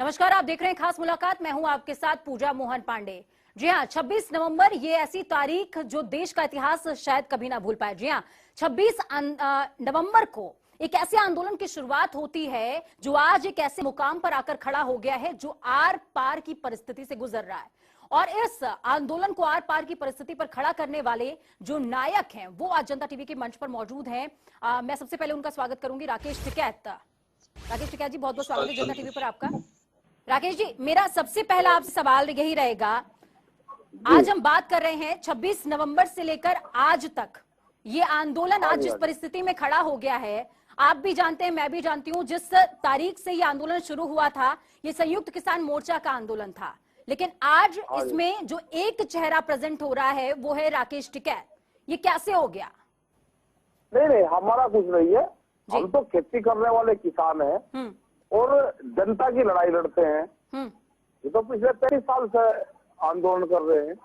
नमस्कार, आप देख रहे हैं खास मुलाकात। मैं हूं आपके साथ पूजा मोहन पांडे। जी हां, 26 नवंबर ये ऐसी तारीख जो देश का इतिहास शायद कभी ना भूल पाए। जी हां, 26 नवंबर को एक ऐसे आंदोलन की शुरुआत होती है जो आज एक ऐसे मुकाम पर आकर खड़ा हो गया है जो आर पार की परिस्थिति से गुजर रहा है। और इस आंदोलन को आर पार की परिस्थिति पर खड़ा करने वाले जो नायक हैं वो आज जनता टीवी के मंच पर मौजूद हैं। मैं सबसे पहले उनका स्वागत करूंगी, राकेश टिकैत। राकेश टिकैत जी, बहुत बहुत स्वागत है जनता टीवी पर आपका। राकेश जी, मेरा सबसे पहला आपसे सवाल यही रहेगा, आज हम बात कर रहे हैं 26 नवंबर से लेकर आज तक ये आंदोलन आज जिस परिस्थिति में खड़ा हो गया है, आप भी जानते हैं, मैं भी जानती हूं, जिस तारीख से ये आंदोलन शुरू हुआ था ये संयुक्त किसान मोर्चा का आंदोलन था, लेकिन आज इसमें जो एक चेहरा प्रेजेंट हो रहा है वो है राकेश टिकैत। ये कैसे हो गया? नहीं, हमारा कुछ नहीं है। हम तो खेती करने वाले किसान हैं और जनता की लड़ाई लड़ते हैं। ये तो पिछले 23 साल से आंदोलन कर रहे हैं।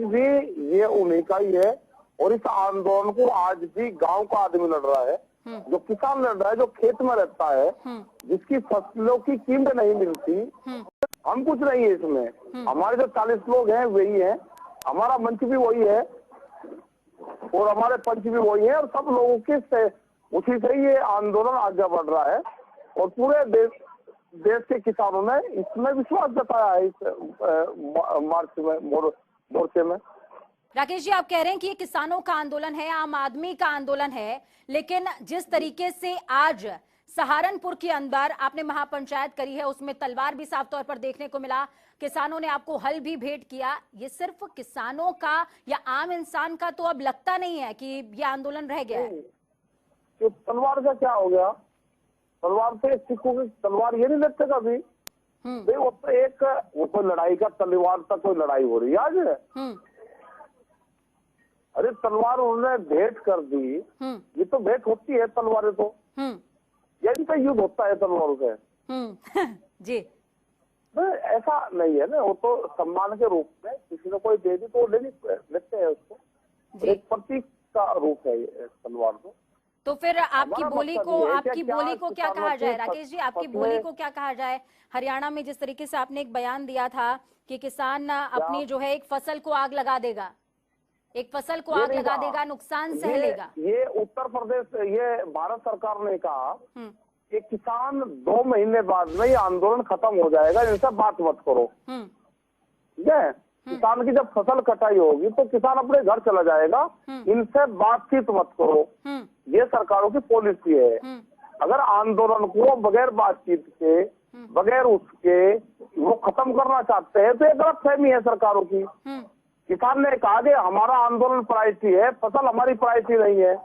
भी ये उन्हीं का ही है और इस आंदोलन को आज भी गांव का आदमी लड़ रहा है, जो किसान लड़ रहा है, जो खेत में रहता है, जिसकी फसलों की कीमत नहीं मिलती। हम कुछ नहीं है इसमें। हमारे जो 40 लोग हैं वही है, हमारा मंच भी वही है और हमारे पंच भी वही है और सब लोगों के उसी से ये आंदोलन आगे बढ़ रहा है और पूरे देश के किसानों ने इसमें विश्वास जताया है इस मार्च में, मोर्चे में। राकेश जी, आप कह रहे हैं कि ये किसानों का आंदोलन है, आम आदमी का आंदोलन है, लेकिन जिस तरीके से आज सहारनपुर के अंदर आपने महापंचायत करी है उसमें तलवार भी साफ तौर पर देखने को मिला, किसानों ने आपको हल भी भेंट किया, ये सिर्फ किसानों का या आम इंसान का तो अब लगता नहीं है कि ये आंदोलन रह गया है। तो तलवार का क्या हो गया? तलवार से सिखों की तलवार ये नहीं लगते कभी। वो तो वो कोई लड़ाई का तलवार तक कोई लड़ाई हो रही है आज। अरे तलवार उन्होंने भेंट कर दी, ये तो भेंट होती है तलवारें तो, यही तो युद्ध होता है तलवारों से। जी, ऐसा नहीं है ना, वो तो सम्मान के रूप में किसी ने कोई दे दी तो वो लेते हैं उसको, एक प्रतीक का रूप है तलवार तो फिर आपकी बोली को क्या कहा जाए? राकेश जी, आपकी बोली को क्या कहा जाए? हरियाणा में जिस तरीके से आपने एक बयान दिया था कि किसान अपनी जो है एक फसल को आग लगा देगा, नुकसान सह लेगा। ये उत्तर प्रदेश, ये भारत सरकार ने कहा कि किसान 2 महीने बाद में ये आंदोलन खत्म हो जाएगा, इनसे बात मत करो। ठीक है, किसान की जब फसल कटाई होगी तो किसान अपने घर चला जाएगा, इनसे बातचीत मत करो। ये सरकारों की पॉलिसी है। अगर आंदोलन को बगैर बातचीत के, बगैर उसके वो खत्म करना चाहते हैं तो ये गलतफहमी है सरकारों की। किसान ने कहा कि हमारा आंदोलन प्रायोरिटी है, फसल हमारी प्रायोरिटी नहीं है,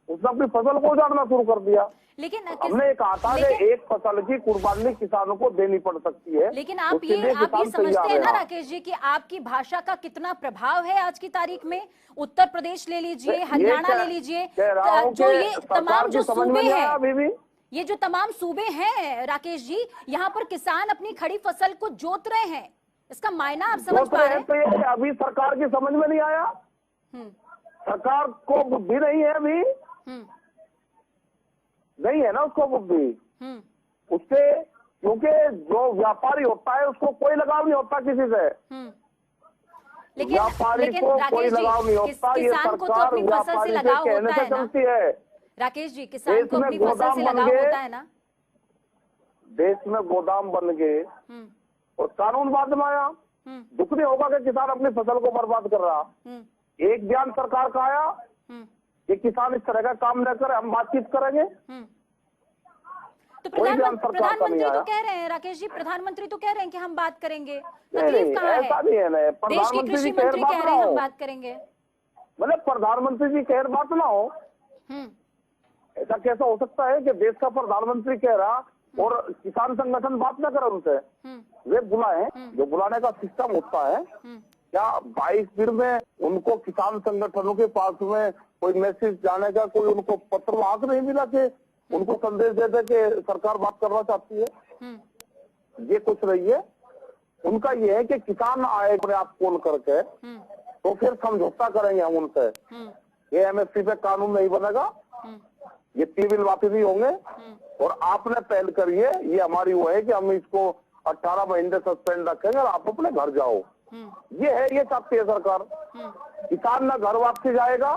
उसने अपनी फसल को उजाड़ना शुरू कर दिया। लेकिन हमने कहा था कि एक फसल की कुर्बानी किसानों को देनी पड़ सकती है। लेकिन आप ये समझते हैं ना राकेश जी कि आपकी भाषा का कितना प्रभाव है आज की तारीख में? उत्तर प्रदेश ले लीजिए, हरियाणा ले लीजिए, जो ये तमाम जो सूबे हैं, ये जो तमाम सूबे हैं राकेश जी, यहाँ पर किसान अपनी खड़ी फसल को जोत रहे हैं, इसका मायना आप समझ पा रहे हैं? तो ये अभी सरकार की समझ में नहीं आया, सरकार को बुद्धि नहीं है अभी, नहीं है ना उसको बुद्धि उससे, क्योंकि जो व्यापारी होता है उसको कोई लगाव नहीं होता किसी से। व्यापारी को कोई लगाव नहीं होता, ये सरकार व्यापारी से कहने से चलती है। राकेश जी, किसान को अपनी फसल से लगाव होता है ना? देश में गोदाम बन गए और कानून बाद में आया, दुख नहीं होगा कि किसान अपनी फसल को बर्बाद कर रहा। एक बयान सरकार का आया कि किसान इस तरह का काम न करे, हम बातचीत करेंगे। तो प्रधानमंत्री तो कह रहे हैं राकेश जी, प्रधानमंत्री तो कह रहे हैं कि हम बात करेंगे, तकलीफ कहाँ है? देश के कृषि मंत्री कह रहे हैं हम बात करेंगे। मतलब प्रधानमंत्री जी कह बात ना हो, ऐसा कैसा हो सकता है कि देश का प्रधानमंत्री कह रहा और किसान संगठन बात न करे उनसे? वे बुलाए, जो बुलाने का सिस्टम होता है क्या 22 दिन में उनको किसान संगठनों के पास में कोई मैसेज जाने का, कोई उनको पत्र वाहक नहीं मिला कि उनको संदेश देते कि सरकार बात करना चाहती है? ये कुछ नहीं है उनका। ये है कि किसान आए अपने आप कॉल करके तो फिर समझौता करेंगे हम उनसे, ये एमएसपी पे कानून नहीं बनेगा, ये 3 बिल वापस नहीं होंगे और आपने पहल करिए, ये हमारी वो है कि हम इसको 18 महीने सस्पेंड रखेंगे और आप अपने घर जाओ। ये चाहती है सरकार। किसान ना घर वापसी जाएगा,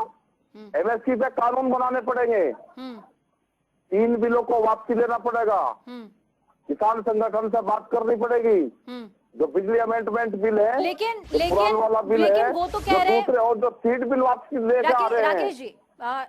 एमएसपी पे कानून बनाने पड़ेंगे, 3 बिलों को वापसी लेना पड़ेगा, किसान संगठन से बात करनी पड़ेगी, जो बिजली अमेंडमेंट बिल है, लेकिन वाला बिल है, वो तो कह रहे हैं, दूसरे और जो सीट बिल वापसी लेके आ रहे हैं। राकेश जी,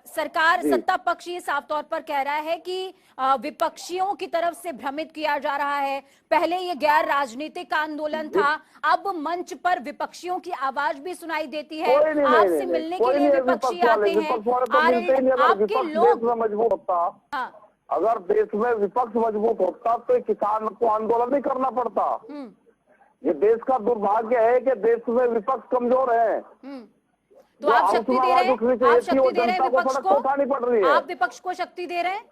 सरकार सत्ता पक्ष ये साफ तौर पर कह रहा है कि विपक्षियों की तरफ से भ्रमित किया जा रहा है। पहले ये गैर राजनीतिक आंदोलन था, अब मंच पर विपक्षियों की आवाज भी सुनाई देती है। आपसे मिलने के लिए विपक्षी आते हैं, आपके लोग मजबूत होता, अगर देश में विपक्ष मजबूत होता तो किसान को आंदोलन नहीं करना पड़ता। ये देश का दुर्भाग्य है कि देश में विपक्ष कमजोर है। तो आप शक्ति दे रहे हैं, आप शक्ति दे रहे हैं विपक्ष को, पड़ रही है। आप विपक्ष को शक्ति दे रहे हैं।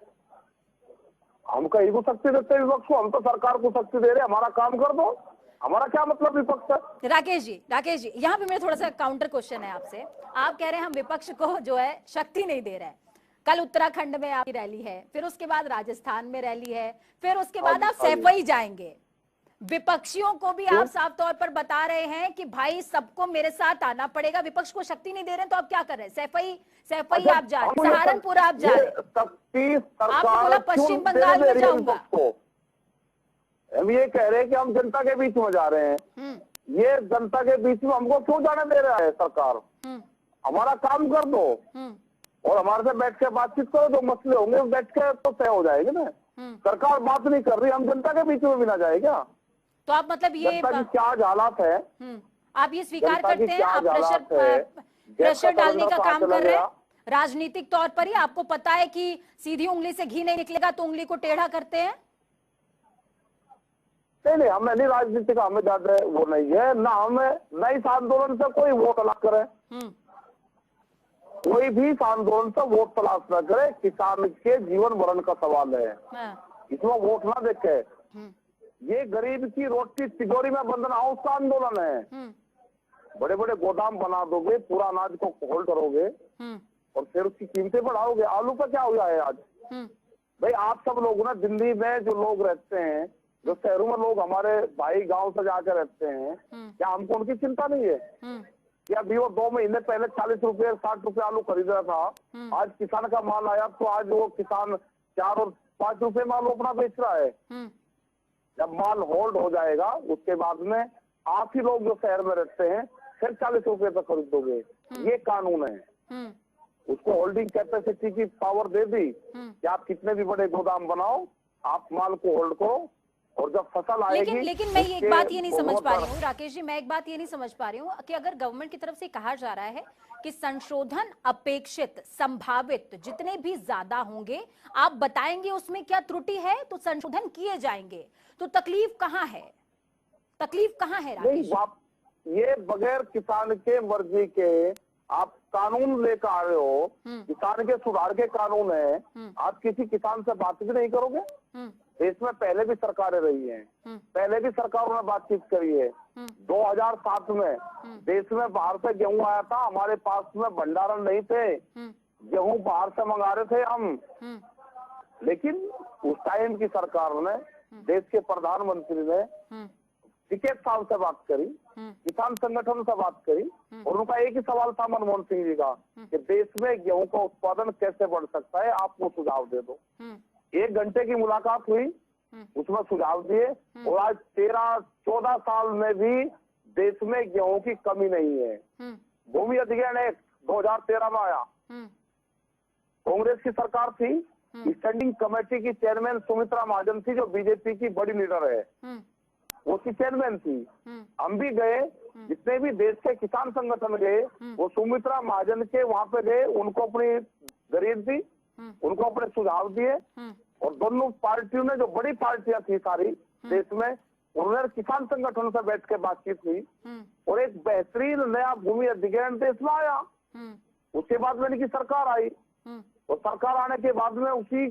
हम कहीं को शक्ति देते हैं विपक्ष को? हम तो सरकार को शक्ति दे रहे हैं। हमारा काम कर दो, हमारा क्या मतलब विपक्ष है? राकेश जी यहाँ पे मेरा थोड़ा सा काउंटर क्वेश्चन है आपसे। आप कह रहे हैं हम विपक्ष को जो है शक्ति नहीं दे रहे हैं। कल उत्तराखंड में आपकी रैली है, फिर उसके बाद राजस्थान में रैली है, फिर उसके बाद आप सैफई जाएंगे। विपक्षियों को भी आप साफ तौर पर बता रहे हैं कि भाई सबको मेरे साथ आना पड़ेगा। विपक्ष को शक्ति नहीं दे रहे हैं तो आप क्या कर रहे हैं? सैफई आप जा रहे हैं, सहारनपुर आप जा रहे हैं, आप बोला पश्चिम बंगाल में जाऊंगा। हम ये कह रहे हैं कि हम जनता के बीच में जा रहे हैं। ये जनता के बीच में हमको क्यों जाने दे रहा है सरकार? हमारा काम कर दो और हमारे से बैठ के बातचीत करो। जो मसले होंगे बैठ के तो तय हो जाएंगे ना। सरकार बात नहीं कर रही, हम जनता के बीच में भी ना जाएगा। तो आप मतलब ये क्या हालात है, आप ये स्वीकार करते हैं आप प्रेशर डालने का काम कर रहे हैं राजनीतिक तौर पर ही? आपको पता है कि सीधी उंगली से घी नहीं निकलेगा तो उंगली को टेढ़ा करते हैं? नहीं, हमें नहीं राजनीति का, हमें ज्यादा वो नहीं है ना। हमें न इस आंदोलन से कोई वोट तलाश करे, कोई भी इस आंदोलन से वोट तलाश न करे। किसान के जीवन मरण का सवाल है, इसमें वोट ना देखे। ये गरीब की रोटी तिजोरी में बंद ना हो उसका आंदोलन है। बड़े बड़े गोदाम बना दोगे, पूरा अनाज को होल्ड करोगे और फिर उसकी कीमतें बढ़ाओगे। आलू का क्या हुआ है आज? भाई आप सब लोग ना दिल्ली में जो लोग रहते हैं, जो शहरों में लोग हमारे भाई गांव से जाकर रहते हैं, क्या हमको उनकी चिंता नहीं है? क्या अभी वो 2 महीने पहले 40 रुपए 60 रुपए आलू खरीद रहा था, आज किसान का माल आया तो आज वो किसान 4 और 5 रुपए में आलू अपना बेच रहा है। जब माल होल्ड हो जाएगा उसके बाद में आप ही लोग जो शहर में रहते हैं फिर 40 रुपए तक खरीदोगे। ये कानून है। उसको होल्डिंग कैपेसिटी की पावर दे दी कि आप कितने भी बड़े गोदाम बनाओ, आप माल को होल्ड करो और जब फसल आएगी। लेकिन मैं एक बात ये नहीं समझ पा रही हूँ राकेश जी, मैं एक बात ये नहीं समझ पा रही हूँ कि अगर गवर्नमेंट की तरफ से कहा जा रहा है कि संशोधन अपेक्षित संभावित जितने भी ज्यादा होंगे आप बताएंगे उसमें क्या त्रुटि है तो संशोधन किए जाएंगे, तो तकलीफ कहाँ है? तकलीफ कहाँ है राकेश? ये बगैर किसान के मर्जी के आप कानून लेकर आ रहे हो, किसान के सुधार के कानून है, आप किसी किसान से बातचीत नहीं करोगे? देश में पहले भी सरकारें रही हैं, पहले भी सरकारों ने बातचीत करी है। 2007 में देश में बाहर से गेहूं आया था, हमारे पास में भंडारण नहीं थे, गेहूं बाहर से मंगा रहे थे हम। लेकिन उस टाइम की सरकार ने, देश के प्रधानमंत्री ने टिकैत साहब से बात करी, किसान संगठन से बात करी और उनका एक ही सवाल था मनमोहन सिंह जी का कि देश में गेहूं का उत्पादन कैसे बढ़ सकता है, आप वो सुझाव दे दो। 1 घंटे की मुलाकात हुई, उसमें सुझाव दिए और आज 13-14 साल में भी देश में गेहूं की कमी नहीं है। भूमि अधिग्रहण एक्ट 2013 में आया, कांग्रेस की सरकार थी, स्टैंडिंग कमेटी की चेयरमैन सुमित्रा महाजन थी जो बीजेपी की बड़ी लीडर है, उसकी चेयरमैन थी। हम भी गए, जितने भी देश के किसान संगठन गए वो सुमित्रा महाजन के वहां पे गए, उनको अपनी दलील दी, उनको अपने सुझाव दिए और दोनों पार्टियों ने, जो बड़ी पार्टियां थी सारी देश में, उन्होंने किसान संगठन से बैठ के बातचीत की और एक बेहतरीन नया भूमि अधिग्रहण देश में आया। उसके बाद में इनकी सरकार आई और सरकार आने के बाद में उसी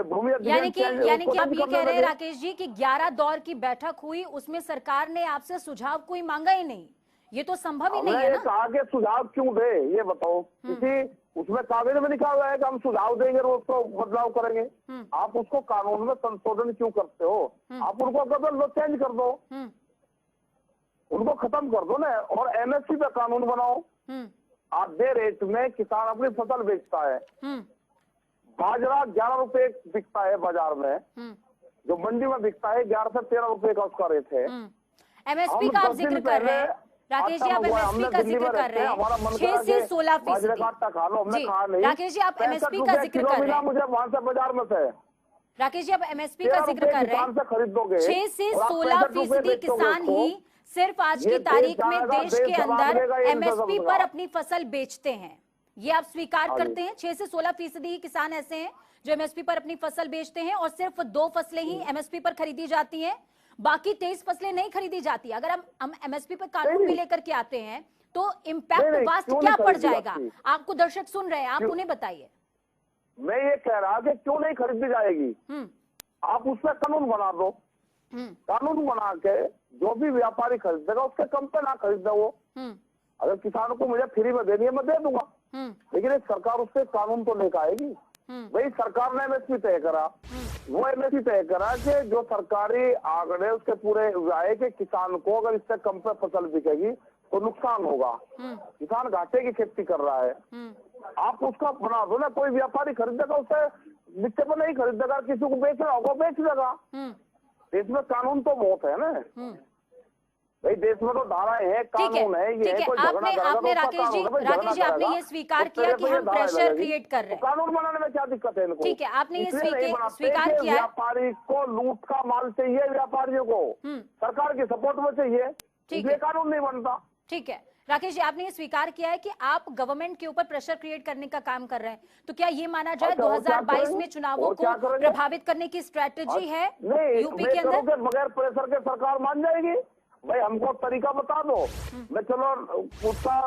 भूमि यानी कि आप ये कह रहे हैं राकेश जी कि 11 दौर की बैठक हुई, उसमें सरकार ने आपसे सुझाव कोई मांगा ही नहीं? ये तो संभव ही नहीं है ना। कहा कि सुझाव क्यों दे ये बताओ। किसी उसमें कागज में लिखा हुआ है कि हम सुझाव देंगे और उसको बदलाव करेंगे। आप उसको कानून में संशोधन क्यों करते हो? आप उनको बदल दो, चेंज कर दो, उनको खत्म कर दो ना, और एमएसपी पे कानून बनाओ। आधे रेट में किसान अपनी फसल बेचता है। बाजरा 11 रुपए बिकता है बाजार में, जो मंडी में बिकता है 11 से 13 रुपए का उसका रेट है। एमएसपी का आप जिक्र कर रहे हैं राकेश जी, आप एमएसपी का जिक्र कर रहे हैं 6 से 16%। खा लो, हमने कहा नहीं। राकेश जी, आप एमएसपी का जिक्र कर रहे हैं, मुझे वहां से बाजार में से राकेश जी आप एमएसपी का जिक्र कर रहे हैं, खरीदोगे 6 से 16% किसान ही सिर्फ आज की तारीख में देश के अंदर एमएसपी पर अपनी फसल बेचते हैं। ये आप स्वीकार करते हैं? 6 से 16% ही किसान ऐसे हैं जो एमएसपी पर अपनी फसल बेचते हैं और सिर्फ 2 फसलें ही एमएसपी पर खरीदी जाती हैं, बाकी 23 फसलें नहीं खरीदी जाती। अगर हम एमएसपी पर कानून भी लेकर के आते हैं तो इम्पैक्ट वास्ट क्या पड़ जाएगा? आपको दर्शक सुन रहे हैं, आप उन्हें बताइए। मैं ये कह रहा कि क्यों नहीं खरीदी जाएगी? आप उसमें कानून बना दो। कानून बना के जो भी व्यापारी खरीदेगा उसके कम पे ना खरीदे वो। अगर किसानों को मुझे फ्री में देनी है मैं दे दूंगा, लेकिन एक सरकार उससे कानून तो लेकर आएगी। भाई सरकार ने एमएसपी तय करा, वो एमएसपी तय करा कि जो सरकारी आंकड़े उसके पूरे आए कि किसान को अगर इससे कम पे फसल बिकेगी तो नुकसान होगा, किसान घाटे की खेती कर रहा है। आप उसका बना दो ना, कोई व्यापारी खरीदेगा उससे नीचे पर नहीं खरीदेगा, किसी को बेचना होगा बेच देगा। देश में कानून तो बहुत है ना भाई, देश में तो धाराएं हैं, कानून है। ये ठीक है, आपने राकेश जी आपने ये स्वीकार किया कि हम प्रेशर क्रिएट कर रहे हैं। कानून बनाने में क्या दिक्कत है इनको? ठीक है, आपने ये स्वीकार किया। व्यापारी को लूट का माल चाहिए, व्यापारियों को सरकार की सपोर्ट में चाहिए, इसलिए कानून नहीं बनता। ठीक है राकेश जी, आपने ये स्वीकार किया है कि आप गवर्नमेंट के ऊपर प्रेशर क्रिएट करने का काम कर रहे हैं, तो क्या ये माना जाए 2022 में चुनावों को प्रभावित करने की स्ट्रेटेजी है यूपी के अंदर? बगैर प्रेशर के सरकार मान जाएगी? भाई हमको तरीका बता दो, मैं चलो उसका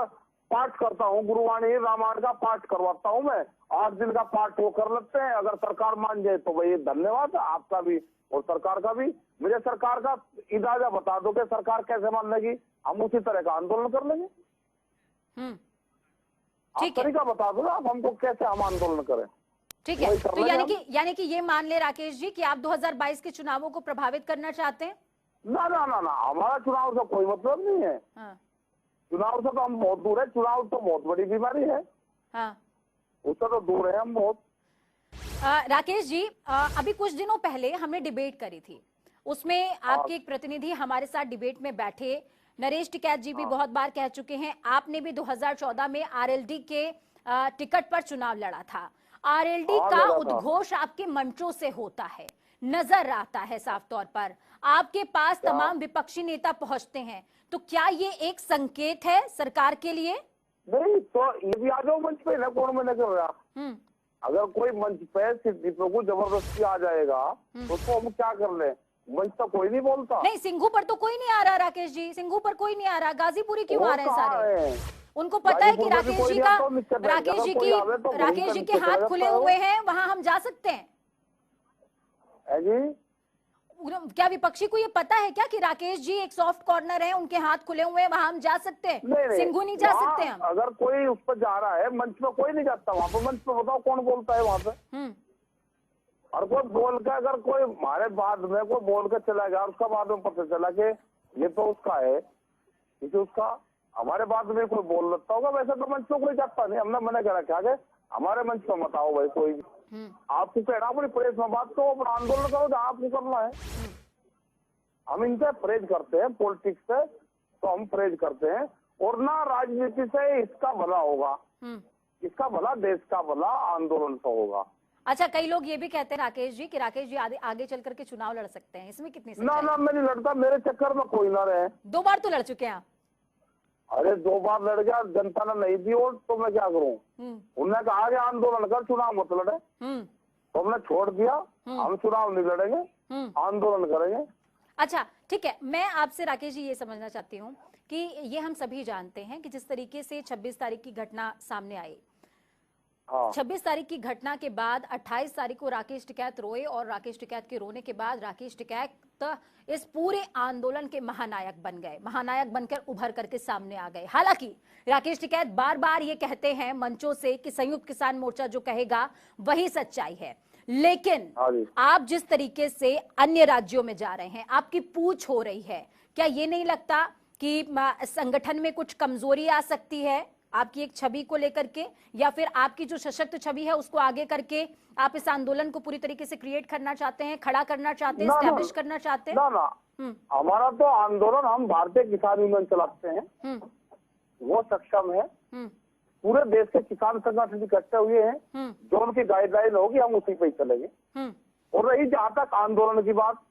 पाठ करता हूँ, गुरुवाणी रामायण का पाठ करवाता हूँ, मैं 8 दिन का पाठ वो कर लेते हैं। अगर सरकार मान जाए तो भाई धन्यवाद आपका भी और सरकार का भी। मुझे सरकार का इजाजा बता दो कि सरकार कैसे मान लेगी, हम उसी तरह का आंदोलन कर लेंगे। ठीक है, तरीका बता दो ना, आप हमको कैसे हम आंदोलन करें। ठीक है, तो यानी कि ये मान ले राकेश जी कि आप 2022 के चुनावों को प्रभावित करना चाहते हैं? ना ना ना ना, हमारा चुनाव से कोई मतलब नहीं है। चुनाव से तो हम बहुत दूर है, चुनाव तो बहुत बड़ी बीमारी है। उससे तो दूर है हम बहुत। राकेश जी, अभी कुछ दिनों पहले हमने डिबेट करी थी, उसमें आपके एक प्रतिनिधि हमारे साथ डिबेट में बैठे, नरेश टिकैत जी भी बहुत बार कह चुके हैं, आपने भी 2014 में आरएलडी के टिकट पर चुनाव लड़ा था। आरएलडी का उद्घोष आपके मंचों से होता है, नजर आता है साफ तौर पर, आपके पास तमाम विपक्षी नेता पहुंचते हैं, तो क्या ये एक संकेत है सरकार के लिए? नहीं तो ये भी आ जाओ मंच पे ना, कौन मैंने कर रहा। अगर कोई मंच पे दीपक को जबरदस्ती आ जाएगा तो उसको हम क्या कर ले? मंच तो कोई नहीं बोलता। नहीं, सिंघू पर तो कोई नहीं आ रहा राकेश जी, सिंघू पर कोई नहीं आ रहा, गाजीपुरी क्यों आ रहे हैं सारे? उनको पता है कि राकेश जी के हाथ खुले हुए हैं, वहां हम जा सकते हैं। क्या विपक्षी को ये पता है क्या कि राकेश जी एक सॉफ्ट कॉर्नर है, उनके हाथ खुले हुए हैं, वहां हम जा सकते हैं? सिंघू नहीं जा सकते हम? अगर कोई उस पर जा रहा है, मंच पे कोई नहीं जाता, वहाँ पे मंच पे बताओ कौन बोलता है वहाँ पे? और कोई बोल के अगर कोई हमारे बाद में कोई बोल के चला गया, उसका बाद में पता चला कि ये तो उसका है, इसे उसका हमारे बाद में कोई बोल लेता होगा, वैसे तो मंच पे कोई जाता नहीं। हमने मैंने कह रखा है हमारे मंच पे मत आओ भाई कोई, आपको कहना अपनी प्रेस में बात करो, अपना आंदोलन करो जहाँ आपको करना है। हम इनसे परहेज करते हैं, पॉलिटिक्स से तो हम परहेज करते हैं, और ना राजनीति से इसका भला होगा, इसका भला देश का भला आंदोलन से होगा। अच्छा, कई लोग ये भी कहते हैं राकेश जी कि राकेश जी आगे चल करके चुनाव लड़ सकते हैं, इसमें कितनी सच्चाई? ना मैं नहीं लड़ता, मेरे चक्कर में कोई ना रहे। 2 बार तो लड़ चुके हैं आप। अरे 2 बार लड़ गया, जनता ने नहीं दी वोट तो मैं क्या करूं? उन्होंने कहा कि आंदोलन कर, चुनाव मत लड़े, तो हमने छोड़ दिया, हम चुनाव नहीं लड़ेंगे, आंदोलन करेंगे। अच्छा ठीक है, मैं आपसे राकेश जी ये समझना चाहती हूँ कि ये हम सभी जानते हैं कि जिस तरीके से 26 तारीख की घटना सामने आई, 26 तारीख की घटना के बाद 28 तारीख को राकेश टिकैत रोए, और राकेश टिकैत के रोने के बाद राकेश टिकैत वक्त इस पूरे आंदोलन के महानायक बन गए, महानायक बनकर उभर करके सामने आ गए। हालांकि राकेश टिकैत बार बार ये कहते हैं मंचों से कि संयुक्त किसान मोर्चा जो कहेगा वही सच्चाई है, लेकिन आप जिस तरीके से अन्य राज्यों में जा रहे हैं, आपकी पूछ हो रही है, क्या ये नहीं लगता कि संगठन में कुछ कमजोरी आ सकती है आपकी एक छवि को लेकर के, या फिर आपकी जो सशक्त छवि है उसको आगे करके आप इस आंदोलन को पूरी तरीके से क्रिएट करना चाहते हैं, खड़ा करना चाहते हैं, एस्टैब्लिश करना चाहते हैं? ना हमारा तो आंदोलन हम भारतीय किसान यूनियन चलाते हैं, वो सक्षम है। पूरे देश के किसान संगठन इकट्ठे हुए हैं, जो उनकी गाइडलाइन होगी हम उसी पे ही चलेंगे। और रही जहाँ तक आंदोलन की बात,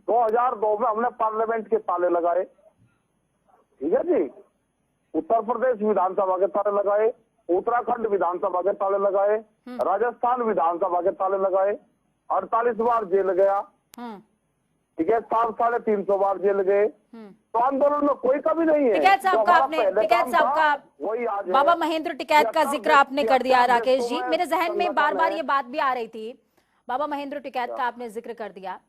2002 में हमने पार्लियामेंट के ताले लगाए, ठीक है जी। उत्तर प्रदेश विधानसभा के ताले लगाए, उत्तराखंड विधानसभा के ताले लगाए, राजस्थान विधानसभा के ताले लगाए, 48 बार जेल गया, ठीक है, 350 बार जेल गए। तो आंदोलन में कोई कमी नहीं है। टिकैत साहब का वही आज बाबा महेंद्र टिकैत का जिक्र आपने कर दिया राकेश जी, मेरे जहन में बार बार ये बात भी आ रही थी। बाबा महेंद्र टिकैत का आपने जिक्र कर दिया।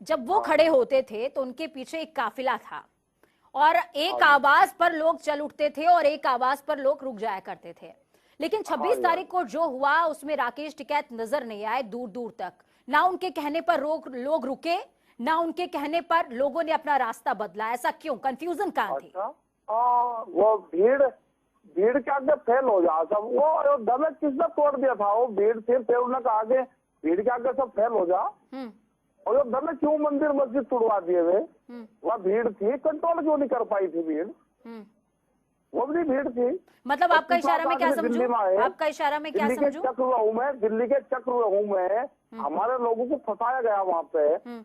जब वो खड़े होते थे तो उनके पीछे एक काफिला था और एक आवाज पर लोग चल उठते थे और एक आवाज पर लोग रुक जाया करते थे। लेकिन 26 तारीख को जो हुआ उसमें राकेश टिकैत नजर नहीं आए दूर दूर तक। ना उनके कहने पर लोग रुके, ना उनके कहने पर लोगों ने अपना रास्ता बदला। ऐसा क्यों? कंफ्यूजन कहाँ थी? वो भीड़ के आगे फेल हो जा सब। वो अयोध्या में किसने तोड़ दिया था? वो भीड़ थी, फिर उन्होंने कहा कि भीड़ के आगे सब फेल हो जा। अयोध्या में क्यों मंदिर मस्जिद तोड़वा दिए वे? वह भीड़ थी, कंट्रोल क्यों नहीं कर पाई थी भीड़? वो भी भीड़ थी। मतलब आपका इशारा में क्या समझूं? आपका इशारा में क्या समझूं? दिल्ली के चक्रव्यूह में हमारे लोगों को फंसाया गया वहाँ पे।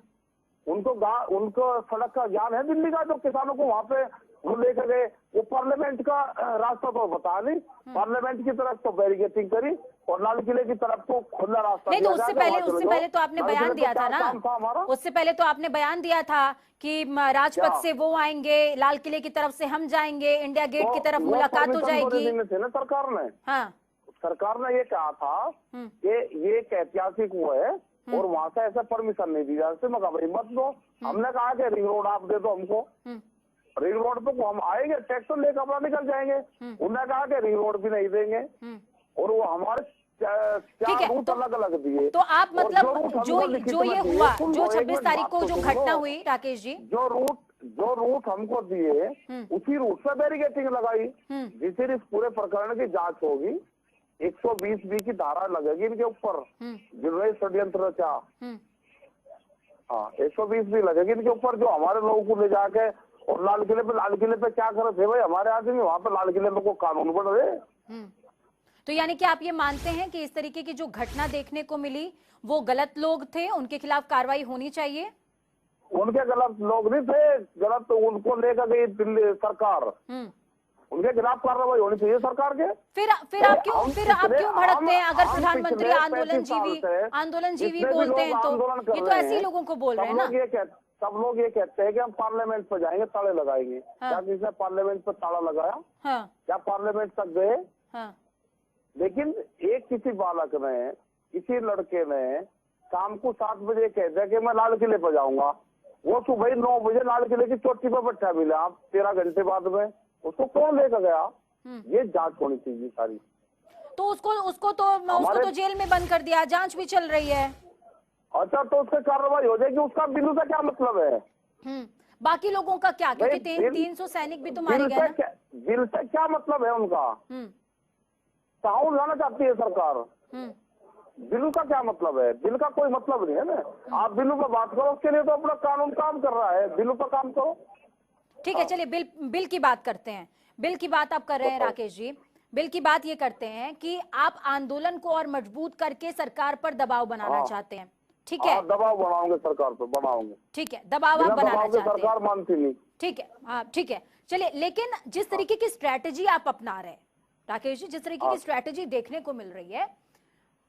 उनको सड़क का ज्ञान है दिल्ली का, जो किसानों को वहाँ पे वो लेकर गए। वो पार्लियामेंट का रास्ता तो बता नहीं, पार्लियामेंट की तरफ तो बैरिकेडिंग करी और लाल किले की तरफ तो खुला रास्ता। नहीं तो उससे पहले तो आपने बयान दिया था ना, उससे पहले तो आपने बयान दिया था कि राजपथ से वो आएंगे, लाल किले की तरफ से हम जाएंगे, इंडिया गेट की तरफ मुलाकात हो जाएगी। सरकार ने, हाँ, सरकार ने ये कहा था कि ये एक ऐतिहासिक वो है और वहाँ से ऐसा परमिशन नहीं दी जा सकती। मैं भाई मत दो। हमने कहा कि रिंग रोड आप दे दो हमको, रिंग रोड पे हम आएंगे, ट्रैक्टर लेकर अपना निकल जाएंगे। उन्होंने कहा कि रिंग रोड भी नहीं देंगे और वो हमारे चार रूट अलग अलग दिए। तो आप मतलब जो ये हुआ, जो 26 तारीख को जो घटना हुई राकेश जी, जो रूट हमको दिए उसी रूट से बैरिकेडिंग लगाई, जिससे इस पूरे प्रकरण की जांच होगी। 120B की धारा लगेगी इनके ऊपर, जिन्होंने षड्यंत्र रचा। हाँ, 120B लगेगी इनके ऊपर, जो हमारे लोगों को ले जाके और लाल किले पे क्या कर रहे थे भाई हमारे आदमी? वहाँ पे लाल किले में को कानून बन रहे। तो यानी कि आप ये मानते हैं कि इस तरीके की जो घटना देखने को मिली वो गलत लोग थे, उनके खिलाफ कार्रवाई होनी चाहिए? उनके गलत लोग नहीं थे, गलत तो उनको लेकर गई दिल्ली सरकार, उनके खिलाफ कार्रवाई होनी चाहिए सरकार के। फिर आप क्यों भड़कते हैं? अगर प्रधानमंत्री आंदोलन जीवी बोलते हैं तो ये तो ऐसे ही लोगों को बोल रहे हैं ना। सब लोग ये कहते हैं कि हम पार्लियामेंट पे जाएंगे, ताले लगाएंगे। क्या किसी पार्लियामेंट पे ताला लगाया? क्या पार्लियामेंट तक गए? लेकिन एक किसी बालक ने, किसी लड़के ने शाम को 7 बजे कह दिया कि मैं लाल किले पे जाऊंगा। वो सुबह 9 बजे लाल किले की चोटी पे बैठा मिला, आप 13 घंटे बाद में उसको कौन लेकर गया? ये जांच होनी चाहिए सारी। तो उसको तो जेल में बंद कर दिया, जांच भी चल रही है। अच्छा, तो उससे कार्रवाई हो जाएगी। उसका बिल्लू का क्या मतलब है? बाकी लोगों का क्या? क्योंकि 300 सैनिक भी तो मारे गए ना। बिल से क्या मतलब है उनका? ताउन लाना चाहती है सरकार। बिल का क्या मतलब है? बिल का कोई मतलब नहीं है ना। आप बिल पर बात करो, उसके लिए तो अपना कानून काम कर रहा है, बिल पर काम करो। ठीक है, चलिए बिल की बात करते हैं। बिल की बात आप कर रहे हैं राकेश जी। बिल की बात ये करते हैं कि आप आंदोलन को और मजबूत करके सरकार पर दबाव बनाना चाहते हैं, ठीक है? दबाव बनाओगे सरकार पर, बनाओगे। ठीक है, दबाव आप बनाना चाहते हैं, सरकार मानती नहीं। ठीक है, हाँ ठीक है। चलिए, लेकिन जिस तरीके की स्ट्रैटेजी आप अपना रहे हैं राकेश जी, जिस तरीके की स्ट्रैटेजी देखने को मिल रही है,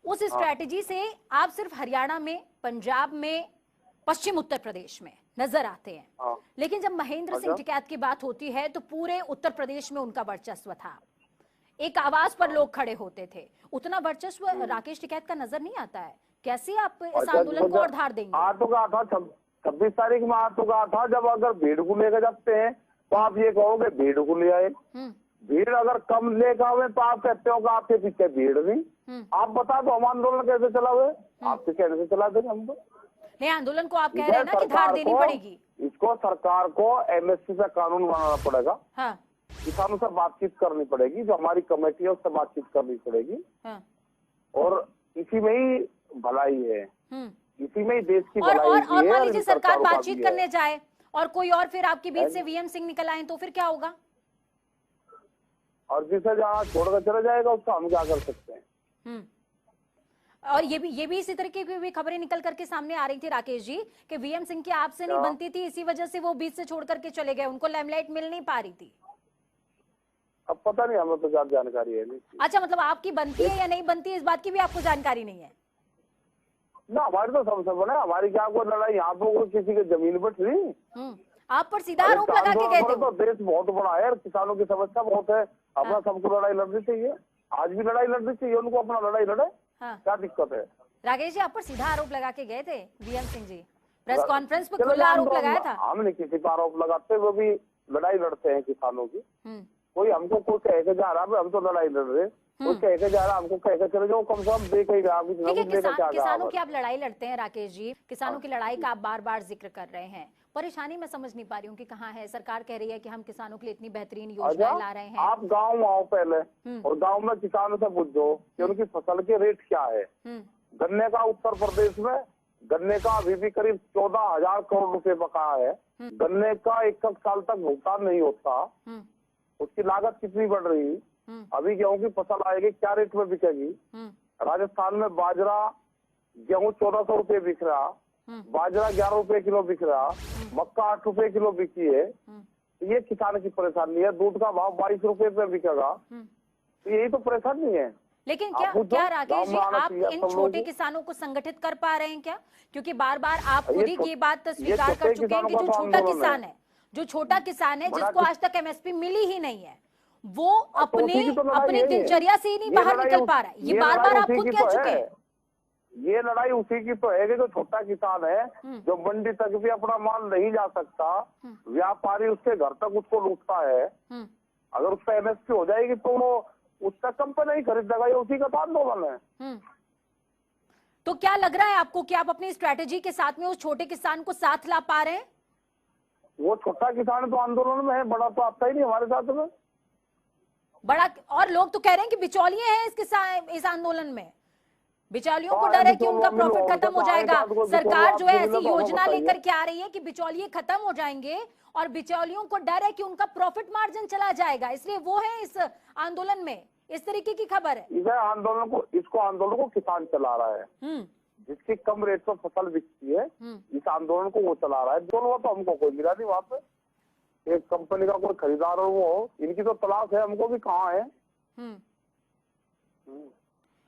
उस स्ट्रैटेजी से आप सिर्फ हरियाणा में, पंजाब में, पश्चिम उत्तर प्रदेश में नजर आते हैं। लेकिन जब महेंद्र सिंह टिकैत की बात होती है तो पूरे उत्तर प्रदेश में उनका वर्चस्व था, एक आवाज पर लोग खड़े होते थे। उतना वर्चस्व राकेश टिकैत का नजर नहीं आता है। कैसे आप इस आंदोलन को और धार देंगे? 26 तारीख में आ तो कहा था, जब अगर भीड़ को लेकर जाते हैं तो आप ये कहोगे भीड़ को ले आए, भीड़ अगर कम लेकर आवे तो आप कहते हो कि आपके पीछे भीड़ नहीं। आप बता दो हम आंदोलन कैसे चला हुए, आपसे कहने से चला देंगे हम तो। नहीं, आंदोलन को आप कह रहे हैं ना कि धार देनी पड़ेगी। इसको सरकार को एमएसपी से कानून बनाना पड़ेगा। हाँ। किसानों से बातचीत करनी पड़ेगी, जो हमारी कमेटी है उससे बातचीत करनी पड़ेगी। हाँ। और इसी में ही भलाई है, इसी में ही देश की भलाई है। और मान लीजिए सरकार बातचीत करने जाए और कोई और फिर आपके बीच से वीएम सिंह निकल आए तो फिर क्या होगा? और जिसे जहाँ छोड़कर चला जाएगा उसका हम क्या कर सकते हैं। और ये भी इसी तरीके की भी खबरें निकल करके सामने आ रही थी राकेश जी कि वीएम सिंह की आपसे नहीं बनती थी, इसी वजह से वो बीच से छोड़ करके चले गए, उनको लाइमलाइट मिल नहीं पा रही थी। अब पता नहीं, हमें तो ज्यादा जानकारी है नहीं। अच्छा, मतलब आपकी बनती है या नहीं बनती है इस बात की भी आपको जानकारी नहीं है ना? हमारी तो सबसे बड़ा, हमारी क्या कोई लड़ाई यहाँ पर किसी की जमीन पर थी? आप पर सीधा आरोप लगा के गए थे। तो देश बहुत बड़ा है, किसानों की समस्या बहुत है, अपना सबको लड़ाई लड़नी चाहिए, आज भी लड़ाई लड़नी चाहिए उनको, अपना लड़ाई लड़े। क्या दिक्कत है? राकेश जी, आप पर सीधा आरोप लगा के गए थे VM Singh ji, press conference पे खुला आरोप लगाया था। हम नहीं किसी पर आरोप लगाते, वो भी लड़ाई लड़ते हैं किसानों की। कोई हमको कोई कह के जा रहा है हम तो लड़ाई लड़ रहे, कोई कह के जा रहा हमको कह के चले जाओ, कम से कम देख ही रहा। किसानों की आप लड़ाई लड़ते हैं राकेश जी, किसानों की लड़ाई का आप बार बार जिक्र कर रहे हैं, परेशानी मैं समझ नहीं पा रही हूँ कि कहाँ है। सरकार कह रही है कि हम किसानों के लिए इतनी बेहतरीन योजनाएं ला रहे हैं। आप गांव आओ पहले और गांव में किसानों से पूछो कि उनकी फसल के रेट क्या है। गन्ने का उत्तर प्रदेश में गन्ने का अभी भी करीब 14,000 करोड़ रुपए बकाया है। गन्ने का 1 साल तक भुगतान नहीं होता, उसकी लागत कितनी बढ़ रही। अभी गेहूं की फसल आएगी, क्या रेट में बिकेगी? राजस्थान में बाजरा गेहूं 1400 रुपए बिक रहा, बाजरा 11 रुपए किलो बिक रहा, मक्का 8 रुपए किलो बिकी है। ये किसान की परेशानी है। दूध का भाव 22 रुपए पे बिकेगा, तो यही तो परेशानी है। लेकिन क्या राकेश जी, आप इन छोटे किसानों को संगठित कर पा रहे हैं क्या? क्योंकि बार बार आप खुद ही ये बात स्वीकार कर चुके हैं कि जो छोटा किसान है, जो छोटा किसान है जिसको आज तक एमएसपी मिली ही नहीं है, वो अपनी दिनचर्या से ही नहीं बाहर निकल पा रहा है। ये बार बार आप खुद कह चुके हैं। ये लड़ाई उसी की तो है कि जो छोटा किसान है, जो मंडी तक भी अपना माल नहीं जा सकता, व्यापारी उसके घर तक उसको लूटता है। अगर उसका एमएसपी हो जाएगी तो वो उसका कम पे नहीं खरीदेगा, ये उसी का तो आंदोलन है। तो क्या लग रहा है आपको कि आप अपनी स्ट्रेटेजी के साथ में उस छोटे किसान को साथ ला पा रहे हैं? वो छोटा किसान तो आंदोलन में है, बड़ा तो आता ही नहीं हमारे साथ में। बड़ा, और लोग तो कह रहे हैं कि बिचौलिए हैं इस आंदोलन में, बिचौलियों को डर है कि उनका प्रॉफिट खत्म हो जाएगा। सरकार जो है ऐसी योजना लेकर के आ रही है कि बिचौलिए खत्म हो जाएंगे और बिचौलियों को डर है कि उनका प्रॉफिट मार्जिन चला जाएगा, इसलिए वो है इस आंदोलन में। इस तरीके की खबर है। इसको आंदोलन को किसान चला रहा है, जिसकी कम रेट पर फसल बिकती है, इस आंदोलन को वो चला रहा है। दोनों तो हमको कोई मिला नहीं वहाँ पे, एक कंपनी का कोई खरीदार हो वो, इनकी तो तलाश है, हमको भी कहाँ है।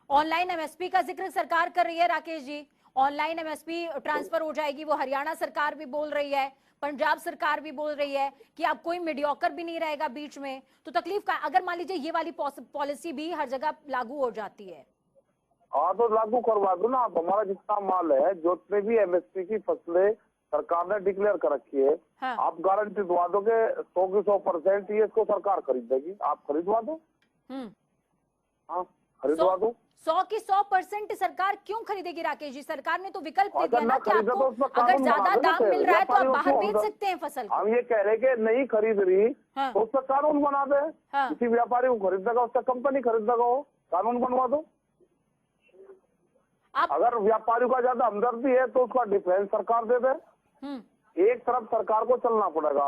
ऑनलाइन एमएसपी का जिक्र सरकार कर रही है Rakesh ji, online MSP transfer हो जाएगी, वो हरियाणा सरकार भी बोल रही है, पंजाब सरकार भी बोल रही है कि अब कोई मीडियोकर भी नहीं रहेगा बीच में। तो तकलीफ का, अगर मान लीजिए ये वाली पॉलिसी भी हर जगह लागू हो जाती है। हाँ तो लागू करवा दो ना आप। हमारा जितना माल है, जितने भी एमएसपी की फसलें सरकार ने डिक्लेयर कर रखी है, हाँ। आप गारंटी दवा दो कि 100 की 100% ये इसको सरकार खरीदेगी, आप खरीदवा दो। हाँ, खरीदवा दो। 100 की 100% सरकार क्यों खरीदेगी राकेश जी? सरकार ने तो विकल्प दे दिया ना कि आपको अगर ज्यादा दाम मिल रहा है तो आप बाहर बेच सकते हैं फसल। हम ये कह रहे कि नहीं खरीद रही, हाँ। तो उसका कानून बना दे, हाँ। किसी व्यापारी को खरीदेगा, उसका कंपनी खरीदेगा, वो कानून बनवा दो। अगर व्यापारी का ज्यादा हमदर्दी है तो उसका डिफेंस सरकार दे दे। एक तरफ सरकार को चलना पड़ेगा।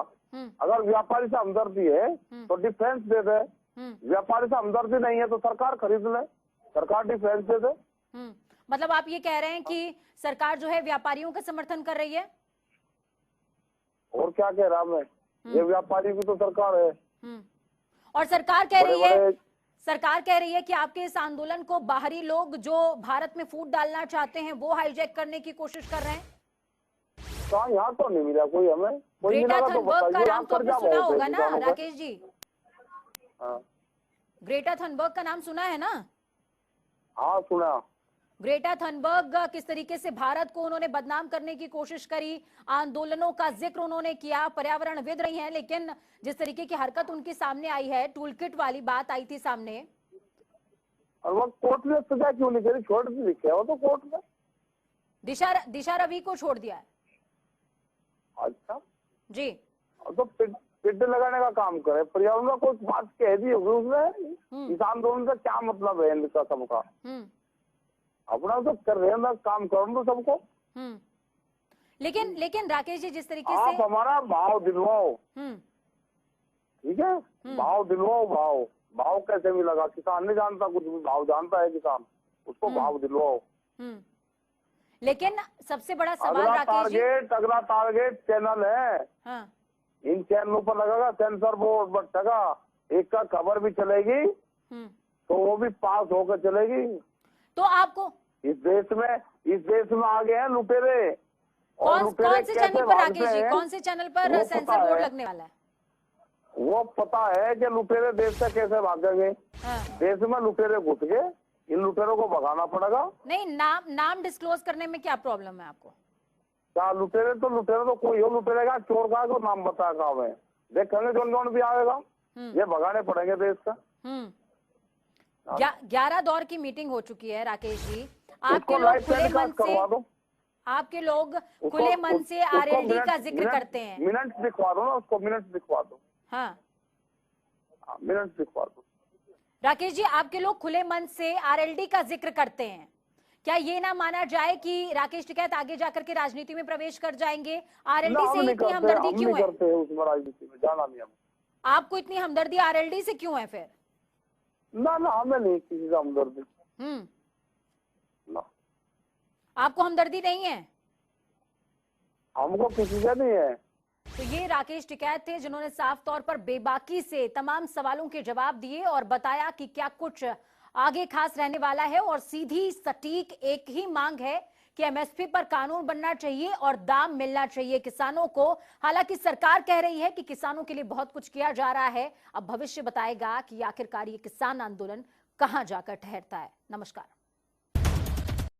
अगर व्यापारी से हमदर्दी है तो डिफेंस दे दे, व्यापारी से हमदर्दी नहीं है तो सरकार खरीद ले, सरकार डिफेंस दे दे। मतलब आप ये कह रहे हैं कि सरकार जो है व्यापारियों का समर्थन कर रही है? और क्या कह रहा मैं, ये व्यापारी भी तो सरकार है। और सरकार कह रही है कि आपके इस आंदोलन को बाहरी लोग जो भारत में फूट डालना चाहते हैं वो हाईजैक करने की कोशिश कर रहे हैं। यहाँ तो नहीं मिला कोई हमें, कोई ग्रेटा थनबर्ग का नाम तो आपने सुना होगा ना राकेश जी? ग्रेटा थनबर्ग का नाम सुना है ना? हाँ सुना। ग्रेटा थनबर्ग किस तरीके से भारत को उन्होंने बदनाम करने की कोशिश करी, आंदोलनों का जिक्र उन्होंने किया, पर्यावरणविद रही हैं, लेकिन जिस तरीके की हरकत उनके सामने आई है, टूल किट वाली बात आई थी सामने। और वो कोर्ट ने सजा क्यों नहीं करी, छोड़ दी लिखे वो तो कोर्ट में। दिशा रवि को छोड़ दिया है। अच्छा जी। तो पिट लगाने का काम करे, पर्यावरण में कुछ बात कह दी होगी उसने। इस आंदोलन का क्या मतलब है इनका सबका? अपना तो कर रहे हैं, काम करो तो सबको। लेकिन राकेश जी, जिस तरीके आप से हमारा भाव दिलवाओ, ठीक है, भाव दिलवाओ। भाव कैसे मिलेगा? किसान नहीं जानता कुछ भी, भाव जानता है किसान, उसको भाव दिलवाओ। लेकिन सबसे बड़ा सवाल राकेश जी, अगला टारगेट चैनल है। हाँ। इन चैनलों पर लगेगा सेंसर बोर्ड, बटेगा एक का खबर भी चलेगी तो वो भी पास होकर चलेगी। तो आपको इस देश में आ गए हैं लुटेरे। कौन से चैनल पर राकेश जी, कौन से चैनल पर सेंसर बोर्ड लगने वाला है? वो पता है कि लुटेरे देश से कैसे भागेंगे। देश में लुटेरे घुस गए, इन लुटेरों को भगाना पड़ेगा। नहीं, नाम डिस्क्लोज करने में क्या प्रॉब्लम है आपको? क्या लुटेरे तो कोई हो, लुटेरे का चोर का को नाम बताएगा हमें, देखेंगे जौन भी आएगा, ये भगाने पड़ेंगे देश का। 11 दौर की मीटिंग हो चुकी है राकेश जी, आपके लोग खुले मन से आरएलडी का जिक्र करते हैं। मिनट दिखवा दो ना उसको, मिनट दिखवा दो। हाँ, मिनट दिखवा दो। राकेश जी, आपके लोग खुले मन से आरएलडी का जिक्र करते हैं, क्या ये ना माना जाए कि राकेश टिकैत आगे जाकर के राजनीति में प्रवेश कर जाएंगे? आरएलडी से इतनी हमदर्दी क्यों है? करते हैं उसमें राजनीति में, जाना नहीं हम। आपको इतनी हमदर्दी आरएलडी से क्यों है फिर? ना हमें नहीं किसी से हमदर्दी। ना, आपको हमदर्दी नहीं है? हमको किसी से नहीं है। तो ये राकेश टिकैत थे जिन्होंने साफ तौर पर बेबाकी से तमाम सवालों के जवाब दिए और बताया कि क्या कुछ आगे खास रहने वाला है, और सीधी सटीक एक ही मांग है कि एमएसपी पर कानून बनना चाहिए और दाम मिलना चाहिए किसानों को। हालांकि सरकार कह रही है कि किसानों के लिए बहुत कुछ किया जा रहा है, अब भविष्य बताएगा कि आखिरकार ये किसान आंदोलन कहां जाकर ठहरता है। नमस्कार।